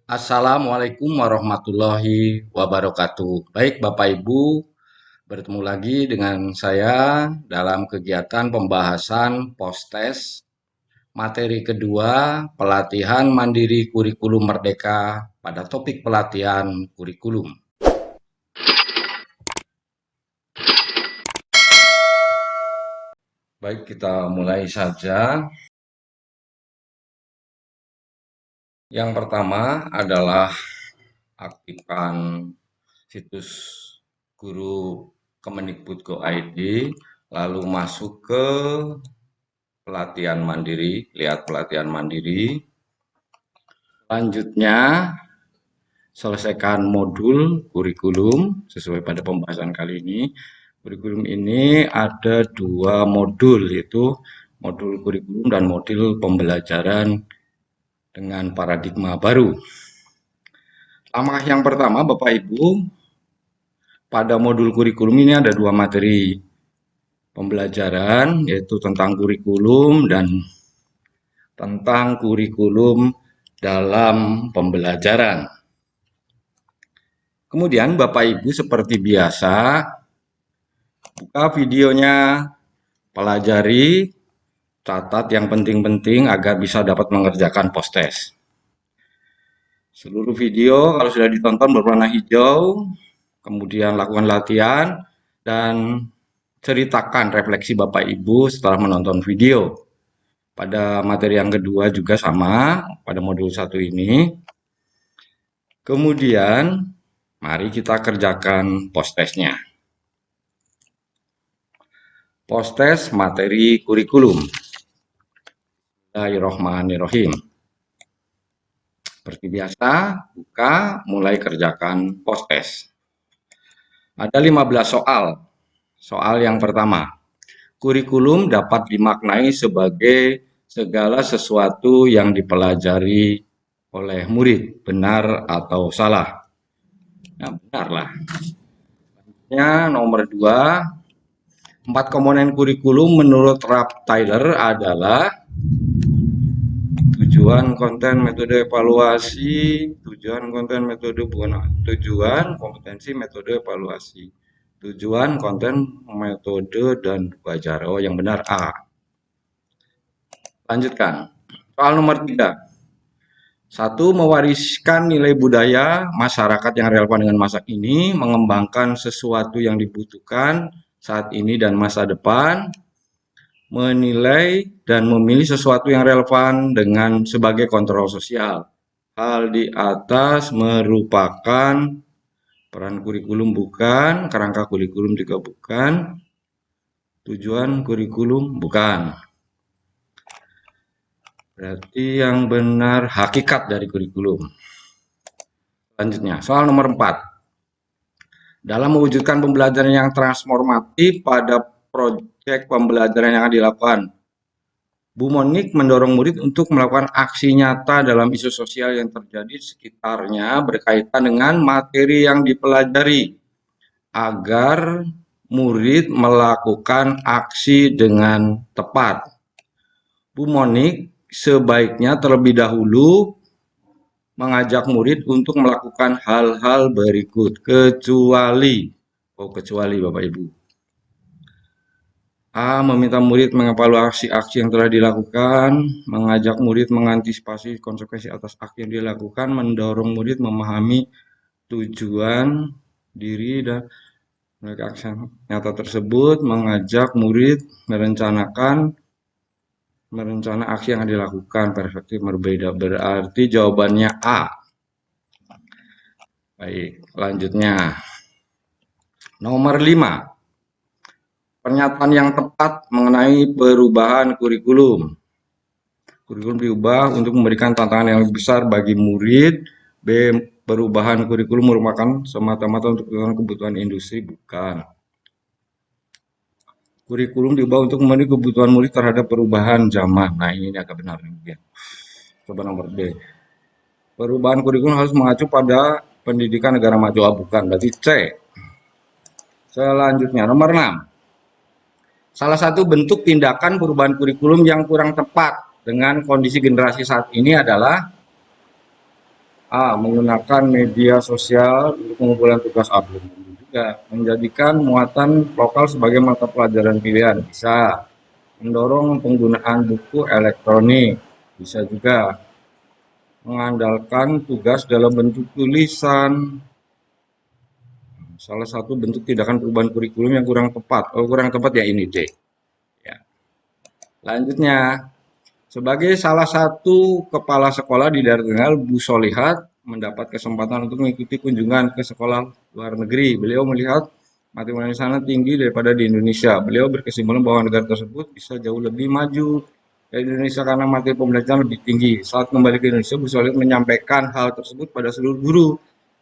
Assalamualaikum warahmatullahi wabarakatuh. Baik, Bapak Ibu, bertemu lagi dengan saya dalam kegiatan pembahasan postes materi kedua pelatihan mandiri kurikulum merdeka pada topik pelatihan kurikulum. Baik, kita mulai saja. Yang pertama adalah aktifkan situs guru Kemendikbud.go.id, lalu masuk ke pelatihan mandiri, lihat pelatihan mandiri. Selanjutnya, selesaikan modul kurikulum sesuai pada pembahasan kali ini. Kurikulum ini ada dua modul, yaitu modul kurikulum dan modul pembelajaran dengan paradigma baru. Langkah yang pertama, Bapak Ibu, pada modul kurikulum ini ada dua materi pembelajaran, yaitu tentang kurikulum dan tentang kurikulum dalam pembelajaran. Kemudian Bapak Ibu seperti biasa, buka videonya, pelajari, catat yang penting-penting agar bisa dapat mengerjakan postes. Seluruh video kalau sudah ditonton berwarna hijau, kemudian lakukan latihan dan ceritakan refleksi Bapak Ibu setelah menonton video. Pada materi yang kedua juga sama, pada modul 1 ini. Kemudian, mari kita kerjakan postesnya. Postes materi kurikulum. Bismillahirrahmanirrahim. Seperti biasa, buka, mulai kerjakan postes. Ada 15 soal. Soal yang pertama, kurikulum dapat dimaknai sebagai segala sesuatu yang dipelajari oleh murid, benar atau salah? Nah, benar lah. Nomor 2, 4 komponen kurikulum menurut Ralph Tyler adalah tujuan, konten, metode evaluasi, tujuan, konten, metode tujuan, kompetensi, metode evaluasi, tujuan, konten, metode, dan wajar. Oh, yang benar A. Lanjutkan. Soal nomor 3. 1. Mewariskan nilai budaya masyarakat yang relevan dengan masa ini, mengembangkan sesuatu yang dibutuhkan saat ini dan masa depan, menilai dan memilih sesuatu yang relevan dengan sebagai kontrol sosial. Hal di atas merupakan peran kurikulum bukan, kerangka kurikulum juga bukan, tujuan kurikulum bukan. Berarti yang benar hakikat dari kurikulum. Selanjutnya, soal nomor 4. Dalam mewujudkan pembelajaran yang transformatif pada proyek pembelajaran yang akan dilakukan, Bu Monik mendorong murid untuk melakukan aksi nyata dalam isu sosial yang terjadi di sekitarnya berkaitan dengan materi yang dipelajari agar murid melakukan aksi dengan tepat. Bu Monik sebaiknya terlebih dahulu mengajak murid untuk melakukan hal-hal berikut, kecuali Bapak Ibu. A. Meminta murid mengevaluasi aksi yang telah dilakukan, mengajak murid mengantisipasi konsekuensi atas aksi yang dilakukan, mendorong murid memahami tujuan diri dan mereka aksi nyata tersebut, mengajak murid merencana aksi yang akan dilakukan, perspektif berbeda. Berarti jawabannya A. Baik, selanjutnya. Nomor 5. Pernyataan yang tepat mengenai perubahan kurikulum. Kurikulum diubah untuk memberikan tantangan yang lebih besar bagi murid. B. Perubahan kurikulum merupakan semata-mata untuk kebutuhan industri, bukan. Kurikulum diubah untuk memenuhi kebutuhan murid terhadap perubahan zaman. Nah, ini agak benar. Coba nomor D. Perubahan kurikulum harus mengacu pada pendidikan negara maju, bukan. Berarti C. Selanjutnya, nomor 6. Salah satu bentuk tindakan perubahan kurikulum yang kurang tepat dengan kondisi generasi saat ini adalah A. Menggunakan media sosial untuk pengumpulan tugas. Belum tentu juga. Menjadikan muatan lokal sebagai mata pelajaran pilihan. Bisa. Mendorong penggunaan buku elektronik. Bisa juga. Mengandalkan tugas dalam bentuk tulisan. Salah satu bentuk tindakan perubahan kurikulum yang kurang tepat. Kurang tepat ya ini D. Ya. Selanjutnya, sebagai salah satu kepala sekolah di daerah Tegal, Bu Solihat mendapat kesempatan untuk mengikuti kunjungan ke sekolah luar negeri. Beliau melihat matematika di sana tinggi daripada di Indonesia. Beliau berkesimpulan bahwa negara tersebut bisa jauh lebih maju dari Indonesia karena materi pembelajaran lebih tinggi. Saat kembali ke Indonesia, Bu Solihat menyampaikan hal tersebut pada seluruh guru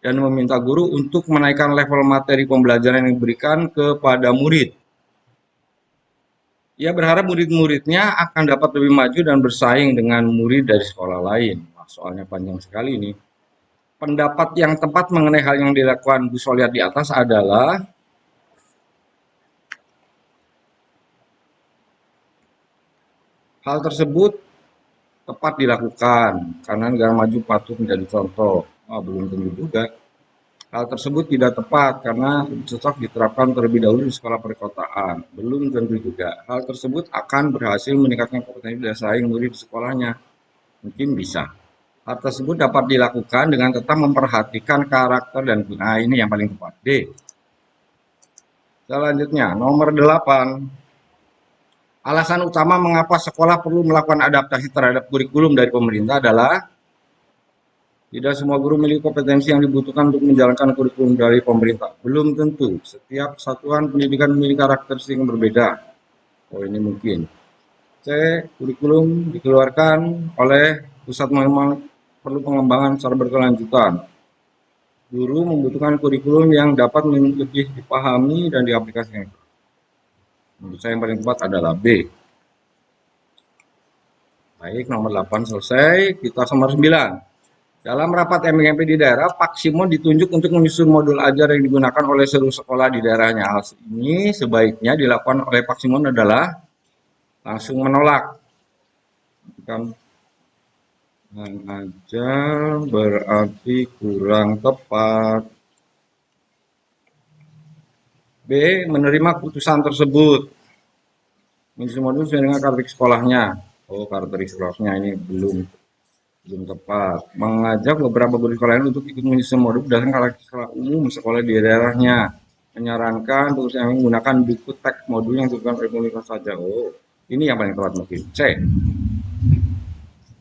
dan meminta guru untuk menaikkan level materi pembelajaran yang diberikan kepada murid. Ia berharap murid-muridnya akan dapat lebih maju dan bersaing dengan murid dari sekolah lain. Wah, soalnya panjang sekali ini. Pendapat yang tepat mengenai hal yang dilakukan Bu Solihat di atas adalah hal tersebut tepat dilakukan karena negara maju patut menjadi contoh. Belum tentu juga. Hal tersebut tidak tepat karena cocok diterapkan terlebih dahulu di sekolah perkotaan. Belum tentu juga. Hal tersebut akan berhasil meningkatkan kompetensi dan saing murid di sekolahnya. Mungkin bisa. Hal tersebut dapat dilakukan dengan tetap memperhatikan karakter dan ini yang paling tepat. D. Selanjutnya, nomor 8. Alasan utama mengapa sekolah perlu melakukan adaptasi terhadap kurikulum dari pemerintah adalah tidak semua guru memiliki kompetensi yang dibutuhkan untuk menjalankan kurikulum dari pemerintah. Belum tentu. Setiap satuan pendidikan memiliki karakteristik yang berbeda. Ini mungkin. C. Kurikulum dikeluarkan oleh pusat memang perlu pengembangan secara berkelanjutan. Guru membutuhkan kurikulum yang dapat lebih dipahami dan diaplikasikan. Menurut saya yang paling tepat adalah B. Baik, nomor 8 selesai. Kita nomor 9. Dalam rapat MGMP di daerah, Pak Simon ditunjuk untuk menyusun modul ajar yang digunakan oleh seluruh sekolah di daerahnya. Hal ini sebaiknya dilakukan oleh Pak Simon adalah langsung menolak. Bukan ajar berarti kurang tepat. B. Menerima keputusan tersebut. Menyusun modul sesuai dengan karakteristik sekolahnya. Karakteristik sekolahnya ini belum tepat. Mengajak beberapa guru sekolah lain untuk ikut menyusun modul berdasarkan karakteristik sekolah umum sekolah di daerahnya. Menyarankan untuk yang menggunakan buku teks modul yang ditentukan oleh pemerintah saja. Ini yang paling tepat mungkin. C.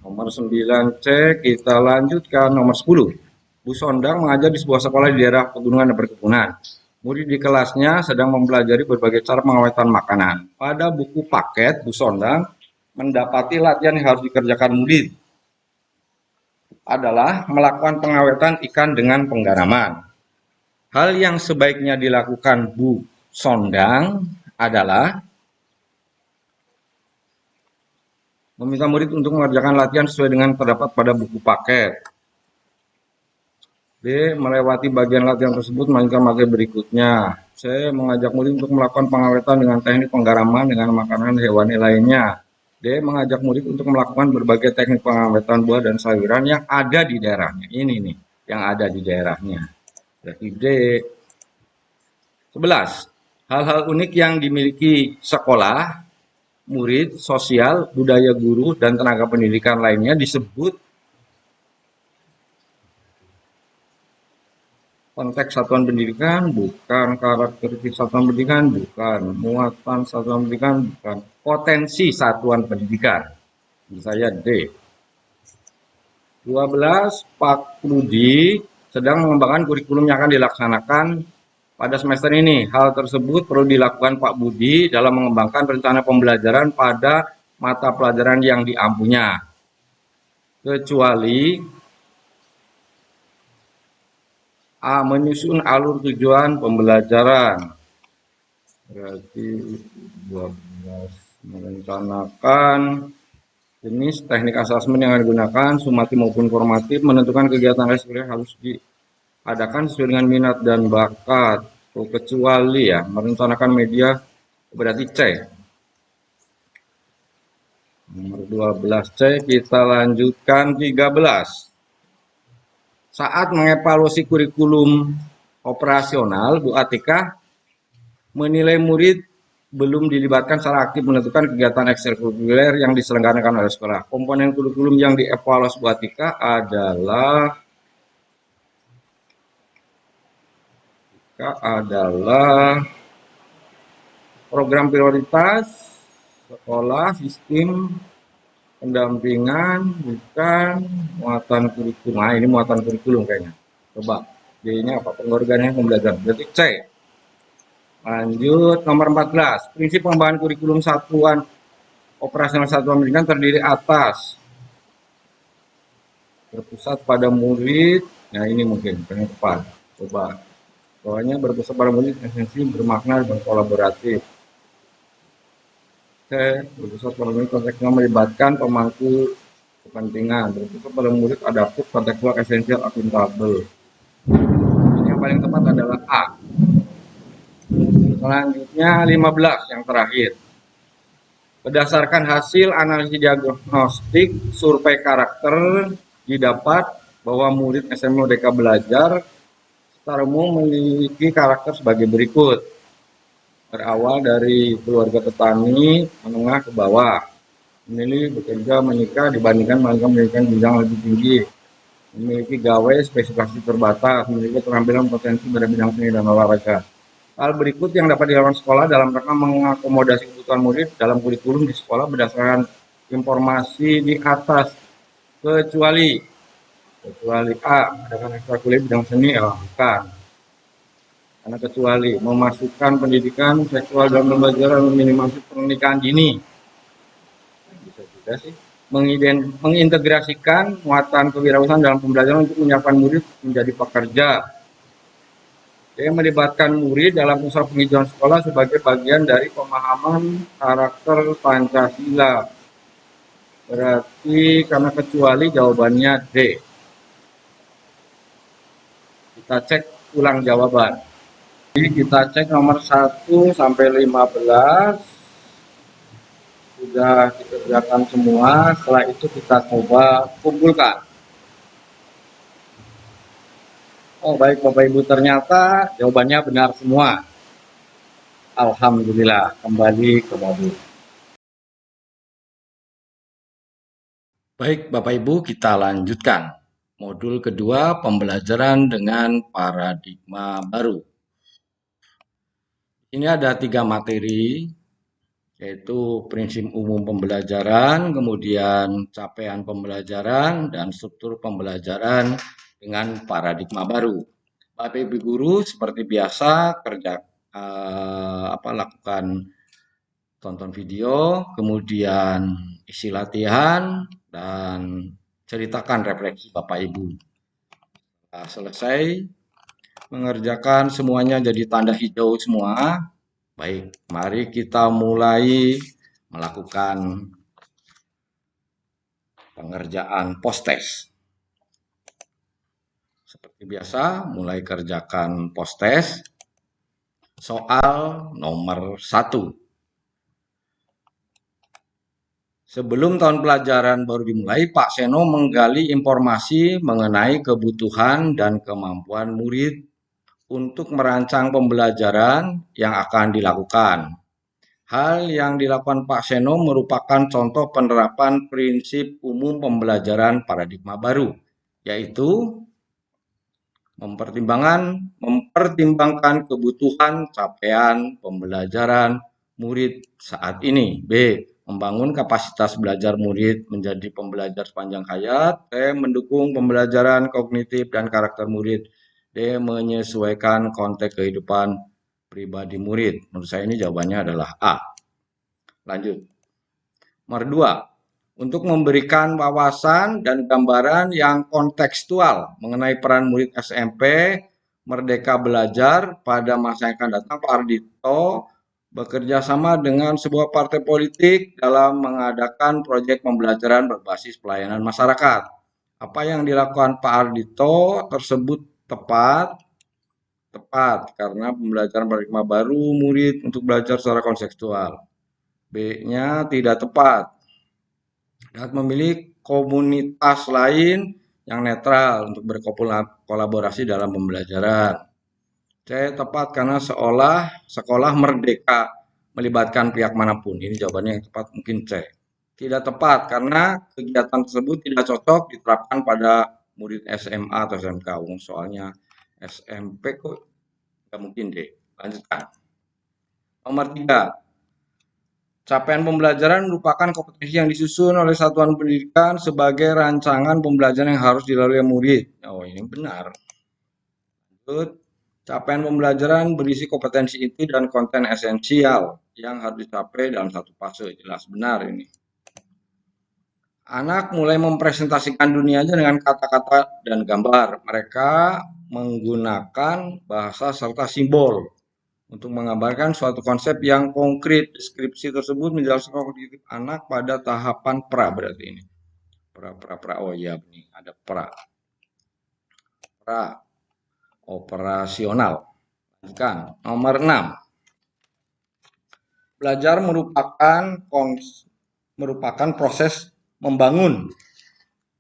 Nomor 9 C, kita lanjutkan nomor 10. Bu Sondang mengajar di sebuah sekolah di daerah pegunungan dan perkebunan. Murid di kelasnya sedang mempelajari berbagai cara pengawetan makanan. Pada buku paket, Bu Sondang mendapati latihan yang harus dikerjakan murid adalah melakukan pengawetan ikan dengan penggaraman. Hal yang sebaiknya dilakukan Bu Sondang adalah meminta murid untuk mengerjakan latihan sesuai dengan terdapat pada buku paket. B. Melewati bagian latihan tersebut melanjutkan materi berikutnya. C. Mengajak murid untuk melakukan pengawetan dengan teknik penggaraman dengan makanan hewani lainnya. D. Mengajak murid untuk melakukan berbagai teknik pengawetan buah dan sayuran yang ada di daerahnya. Ini nih, yang ada di daerahnya. Berarti D. 11. Hal-hal unik yang dimiliki sekolah, murid, sosial, budaya guru, dan tenaga pendidikan lainnya disebut konteks satuan pendidikan, bukan karakteristik satuan pendidikan, bukan muatan satuan pendidikan, bukan potensi satuan pendidikan. Saya D. 12. Pak Rudi sedang mengembangkan kurikulum yang akan dilaksanakan pada semester ini. Hal tersebut perlu dilakukan Pak Budi dalam mengembangkan rencana pembelajaran pada mata pelajaran yang diampunya. Kecuali A. Menyusun alur tujuan pembelajaran. Berarti 12. Merencanakan jenis teknik asesmen yang digunakan, sumatif maupun formatif, menentukan kegiatan les harus diadakan sesuai dengan minat dan bakat. Kecuali ya, merencanakan media berarti C. Nomor 12 C, kita lanjutkan 13. Saat mengevaluasi kurikulum operasional, Bu Atika menilai murid belum dilibatkan secara aktif menentukan kegiatan ekstrakurikuler yang diselenggarakan oleh sekolah. Komponen kurikulum yang dievaluasi Bu Atika adalah program prioritas sekolah, sistem pendampingan, bukan muatan kurikulum. Nah, ini muatan kurikulum kayaknya. Coba D-nya apa? Pengorganisasian pembelajaran. Berarti C. Lanjut nomor 14. Prinsip pengembangan kurikulum satuan operasional satuan pendidikan terdiri atas berpusat pada murid. Nah, ini mungkin yang tepat. Coba. Soalnya berpusat pada murid esensi bermakna dan kolaboratif. C. Berpusat pada murid konteksnya melibatkan pemangku kepentingan. Berpusat pada murid adaptif, kontekstual, esensial, akuntabel. Ini yang paling tepat adalah A. Selanjutnya 15 yang terakhir. Berdasarkan hasil analisis diagnostik survei karakter didapat bahwa murid SMA Merdeka Belajar secara umum memiliki karakter sebagai berikut. Berawal dari keluarga petani menengah ke bawah, memilih bekerja menikah dibandingkan pendidikan jenjang lebih tinggi, memiliki gawe spesifikasi terbatas, memiliki keterampilan potensi pada bidang seni dan olahraga. Hal berikut yang dapat dilakukan sekolah dalam rangka mengakomodasi kebutuhan murid dalam kurikulum di sekolah berdasarkan informasi di atas, kecuali A, adakan ekstrakurikuler bidang seni, bukan. Karena kecuali memasukkan pendidikan seksual dalam pembelajaran meminimalisir pernikahan dini. Bisa juga sih. Mengintegrasikan muatan kewirausahaan dalam pembelajaran untuk menyiapkan murid menjadi pekerja. Dia melibatkan murid dalam usaha penghijauan sekolah sebagai bagian dari pemahaman karakter Pancasila. Berarti karena kecuali jawabannya D. Kita cek ulang jawaban. Jadi kita cek nomor 1 sampai 15. Sudah dikerjakan semua, setelah itu kita coba kumpulkan. Oh baik Bapak Ibu, ternyata jawabannya benar semua. Alhamdulillah, kembali ke modul. Baik Bapak Ibu, kita lanjutkan. Modul kedua, pembelajaran dengan paradigma baru. Ini ada 3 materi, yaitu prinsip umum pembelajaran, kemudian capaian pembelajaran, dan struktur pembelajaran dengan paradigma baru. Bapak Ibu guru seperti biasa lakukan tonton video, kemudian isi latihan, dan ceritakan refleksi Bapak Ibu. Setelah selesai mengerjakan semuanya jadi tanda hijau semua. Baik, mari kita mulai melakukan pengerjaan post-test. Seperti biasa, mulai kerjakan post-test. Soal nomor 1. Sebelum tahun pelajaran baru dimulai, Pak Seno menggali informasi mengenai kebutuhan dan kemampuan murid untuk merancang pembelajaran yang akan dilakukan. Hal yang dilakukan Pak Seno merupakan contoh penerapan prinsip umum pembelajaran paradigma baru, yaitu mempertimbangkan kebutuhan capaian pembelajaran murid saat ini. B. Membangun kapasitas belajar murid menjadi pembelajar sepanjang hayat. C. Mendukung pembelajaran kognitif dan karakter murid. D. Menyesuaikan konteks kehidupan pribadi murid. Menurut saya ini jawabannya adalah A. Lanjut. Nomor 2. Untuk memberikan wawasan dan gambaran yang kontekstual mengenai peran murid SMP Merdeka Belajar pada masa yang akan datang, Pak Ardhito bekerja sama dengan sebuah partai politik dalam mengadakan proyek pembelajaran berbasis pelayanan masyarakat. Apa yang dilakukan Pak Ardhito tersebut tepat karena pembelajaran paradigma baru murid untuk belajar secara kontekstual. B-nya tidak tepat. Dan memilih komunitas lain yang netral untuk berkolaborasi dalam pembelajaran. C. Tepat karena sekolah merdeka melibatkan pihak manapun. Ini jawabannya yang tepat mungkin C. Tidak tepat karena kegiatan tersebut tidak cocok diterapkan pada murid SMA atau SMK. Soalnya SMP kok nggak mungkin deh. Lanjutkan. Nomor 3. Capaian pembelajaran merupakan kompetensi yang disusun oleh satuan pendidikan sebagai rancangan pembelajaran yang harus dilalui murid. Oh, ini benar. Lanjut. Capaian pembelajaran berisi kompetensi inti dan konten esensial yang harus dicapai dalam satu fase. Jelas benar ini. Anak mulai mempresentasikan dunianya dengan kata-kata dan gambar. Mereka menggunakan bahasa serta simbol untuk menggambarkan suatu konsep yang konkret. Deskripsi tersebut menjelaskan kognitif anak pada tahapan pra berarti ini. Pra. Oh iya, nih ada pra. Pra operasional. Lanjutkan. Nomor 6. Belajar merupakan proses membangun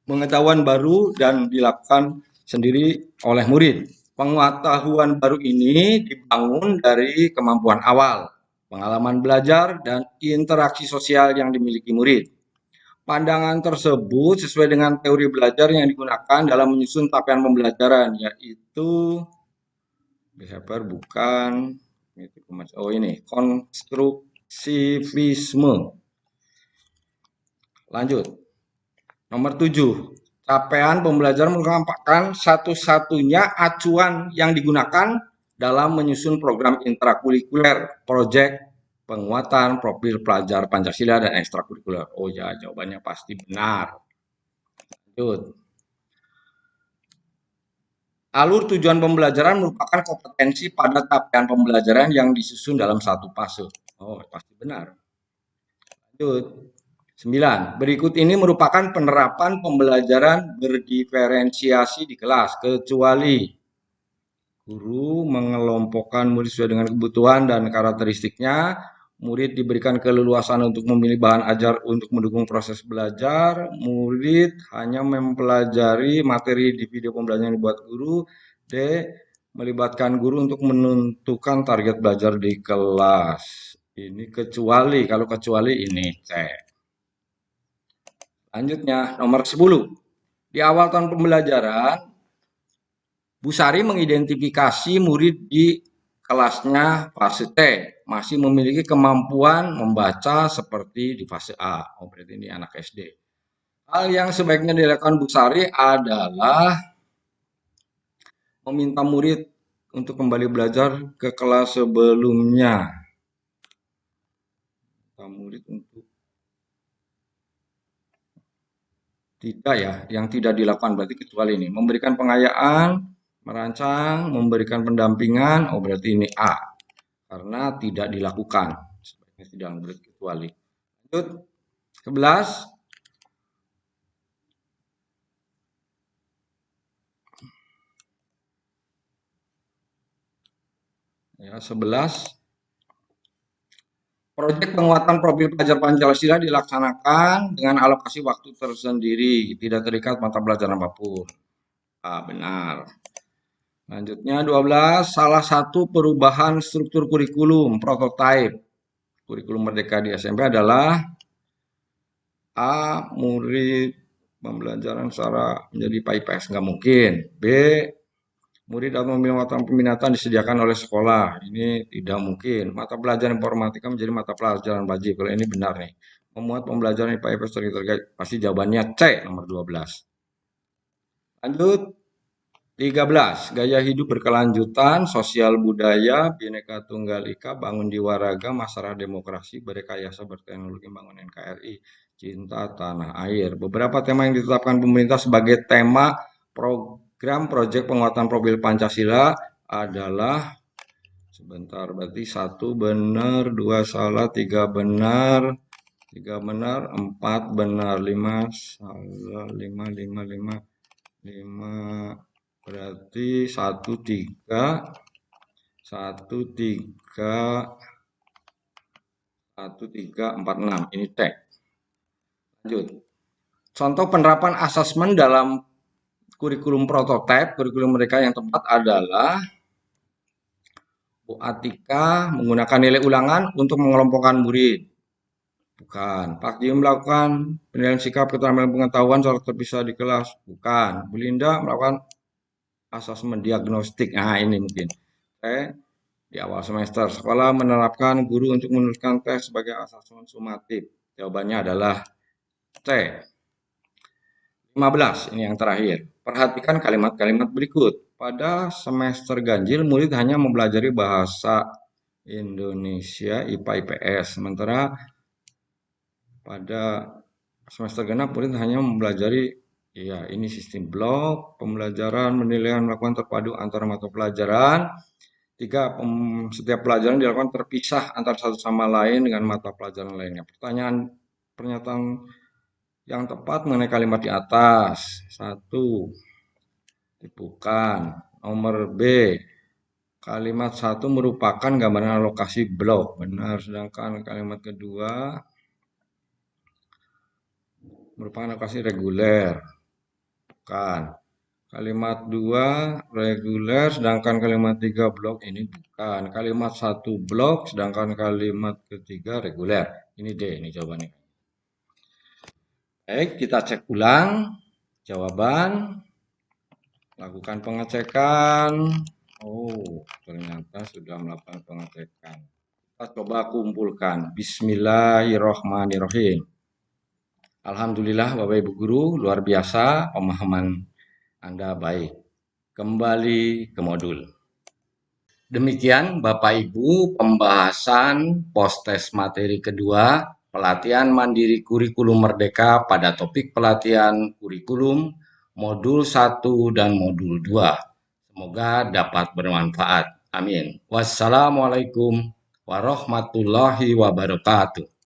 pengetahuan baru dan dilakukan sendiri oleh murid. Pengetahuan baru ini dibangun dari kemampuan awal, pengalaman belajar, dan interaksi sosial yang dimiliki murid. Pandangan tersebut sesuai dengan teori belajar yang digunakan dalam menyusun capaian pembelajaran, yaitu behavior bukan ini konstruktivisme. Lanjut. Nomor 7. Capaian pembelajaran merupakan satu-satunya acuan yang digunakan dalam menyusun program intrakurikuler, proyek penguatan profil pelajar Pancasila dan ekstrakurikuler. Oh ya, jawabannya pasti benar. Lanjut. Alur tujuan pembelajaran merupakan kompetensi pada capaian pembelajaran yang disusun dalam satu fase. Oh, pasti benar. Lanjut. 9. Berikut ini merupakan penerapan pembelajaran berdiferensiasi di kelas, kecuali guru mengelompokkan murid sesuai dengan kebutuhan dan karakteristiknya, murid diberikan keleluasan untuk memilih bahan ajar untuk mendukung proses belajar, murid hanya mempelajari materi di video pembelajaran yang dibuat guru, D. Melibatkan guru untuk menentukan target belajar di kelas. Ini kecuali, kalau kecuali ini C. Lanjutnya, nomor 10. Di awal tahun pembelajaran, Bu Sari mengidentifikasi murid di kelasnya fase T masih memiliki kemampuan membaca seperti di fase A. Oh, berarti ini anak SD. Hal yang sebaiknya dilakukan Bu Sari adalah meminta murid untuk kembali belajar ke kelas sebelumnya. Murid untuk tidak ya, yang tidak dilakukan berarti kecuali ini. Memberikan pengayaan, merancang, memberikan pendampingan, oh berarti ini A. Karena tidak dilakukan. Sebaiknya tidak berarti kecuali. Lanjut, 11. Ya, 11. Proyek penguatan profil pelajar Pancasila dilaksanakan dengan alokasi waktu tersendiri, tidak terikat mata pelajaran apapun. Ah, benar. Lanjutnya 12, salah satu perubahan struktur kurikulum prototipe kurikulum Merdeka di SMP adalah A. Murid pembelajaran secara menjadi PAIPS nggak mungkin. B. Murid atau mata peminatan disediakan oleh sekolah. Ini tidak mungkin. Mata pelajaran informatika menjadi mata pelajaran wajib. Kalau ini benar nih. Memuat pembelajaran IPA IPS terkait pasti jawabannya C nomor 12. Lanjut. 13. Gaya hidup berkelanjutan, sosial budaya, Bhinneka Tunggal Ika, bangun jiwa raga, masyarakat demokrasi, berrekayasa berteknologi, bangun NKRI, cinta tanah air. Beberapa tema yang ditetapkan pemerintah sebagai tema program proyek penguatan profil Pancasila adalah sebentar, berarti 1 benar, 2 salah, 3 benar, 4 benar, 5 salah, 5 berarti 1 3 4 6 ini cek. Lanjut. Contoh penerapan asesmen dalam kurikulum prototipe, kurikulum mereka yang tepat adalah Bu Atika menggunakan nilai ulangan untuk mengelompokkan murid. Bukan. Pak Jim melakukan penilaian sikap keterampilan pengetahuan secara terpisah di kelas. Bukan. Bu Linda melakukan asesmen diagnostik. Nah, ini mungkin. Di awal semester, sekolah menerapkan guru untuk menuliskan tes sebagai asesmen sumatif. Jawabannya adalah C. 15, ini yang terakhir. Perhatikan kalimat-kalimat berikut. Pada semester ganjil, murid hanya mempelajari bahasa Indonesia, IPA, IPS. Sementara pada semester genap, murid hanya mempelajari, ya ini sistem blok, pembelajaran, penilaian, melakukan terpadu antara mata pelajaran. 3, setiap pelajaran dilakukan terpisah antara satu sama lain dengan mata pelajaran lainnya. Pernyataan yang tepat mengenai kalimat di atas. 1, bukan. Nomor B, kalimat 1 merupakan gambaran alokasi blok. Benar, sedangkan kalimat kedua merupakan alokasi reguler. Bukan. Kalimat 2 reguler, sedangkan kalimat 3 blok, ini bukan. Kalimat 1 blok, sedangkan kalimat ketiga reguler. Ini D, ini jawabannya. Baik, kita cek ulang jawaban. Lakukan pengecekan. Oh, ternyata sudah melakukan pengecekan. Kita coba kumpulkan. Bismillahirrohmanirrohim. Alhamdulillah Bapak Ibu Guru, luar biasa pemahaman Anda baik. Kembali ke modul. Demikian Bapak Ibu pembahasan post-test materi kedua, pelatihan mandiri kurikulum merdeka pada topik pelatihan kurikulum modul 1 dan modul 2. Semoga dapat bermanfaat. Amin. Wassalamualaikum warahmatullahi wabarakatuh.